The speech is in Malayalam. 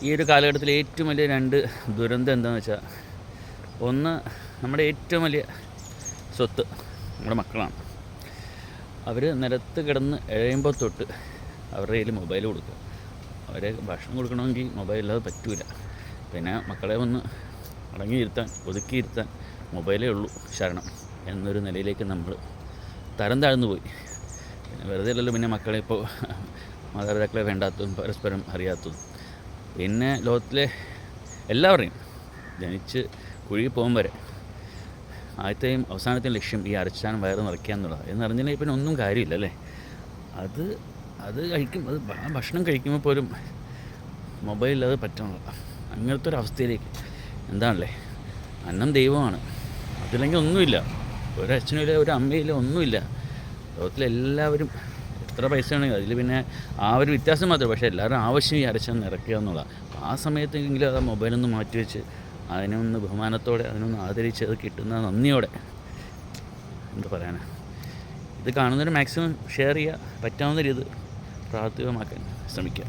ഈ ഒരു കാലഘട്ടത്തിലെ ഏറ്റവും വലിയ 2 ദുരന്തം എന്താണെന്ന് വെച്ചാൽ, ഒന്ന് നമ്മുടെ ഏറ്റവും വലിയ സ്വത്ത് നമ്മുടെ മക്കളാണ്. അവർ നിലത്ത് കിടന്ന് എഴയുമ്പോൾ തൊട്ട് അവരുടെ കയ്യിൽ മൊബൈൽ കൊടുക്കുക. അവരെ ഭക്ഷണം കൊടുക്കണമെങ്കിൽ മൊബൈലില്ലാതെ പറ്റൂല. പിന്നെ മക്കളെ ഒന്ന് അടങ്ങിയിരുത്താൻ, ഒതുക്കിയിരുത്താൻ മൊബൈലേ ഉള്ളൂ ശരണം എന്നൊരു നിലയിലേക്ക് നമ്മൾ തരം താഴ്ന്നു പോയി. പിന്നെ വെറുതെ അല്ലല്ലോ പിന്നെ മക്കളെ ഇപ്പോൾ മാതാപിതാക്കളെ വേണ്ടാത്തതും പരസ്പരം അറിയാത്തതും. പിന്നെ ലോകത്തിലെ എല്ലാവരെയും ജനിച്ച് കുഴി പോകും വരെ ആദ്യത്തെയും അവസാനത്തെയും ലക്ഷ്യം ഈ അരച്ചാൻ വയറ് നിറയ്ക്കുക എന്നുള്ളതാണ്. എന്നറിഞ്ഞില്ലെങ്കിൽ പിന്നെ ഒന്നും കാര്യമില്ല അല്ലേ. അത് കഴിക്കും, അത് ഭക്ഷണം കഴിക്കുമ്പോൾ പോലും മൊബൈലില്ലാതെ പറ്റണില്ല. അങ്ങനത്തെ ഒരു അവസ്ഥയിലേക്ക് എന്താണല്ലേ. അന്നം ദൈവമാണ്, അതില്ലെങ്കിൽ ഒന്നുമില്ല. ഒരച്ഛനില്ല, ഒരു അമ്മയില്ല, ഒന്നുമില്ല. ലോകത്തിലെല്ലാവരും എത്ര പൈസ ആണെങ്കിൽ അതിൽ പിന്നെ ആ ഒരു വ്യത്യാസം മാത്രമേ. പക്ഷേ എല്ലാവരും ആവശ്യം ഈ അരച്ചാൻ നിറയ്ക്കുക എന്നുള്ളതാണ്. അപ്പോൾ ആ സമയത്തെങ്കിലും അത് മൊബൈലൊന്ന് മാറ്റി വെച്ച് അതിനൊന്ന് ബഹുമാനത്തോടെ അതിനൊന്ന് ആദരിച്ച് അത് കിട്ടുന്ന നന്ദിയോടെ എന്താ പറയാനാ, ഇത് കാണുന്നവർ മാക്സിമം ഷെയർ ചെയ്യുക, പറ്റാവുന്ന രീതി പ്രാവർത്തികമാക്കാൻ ശ്രമിക്കുക.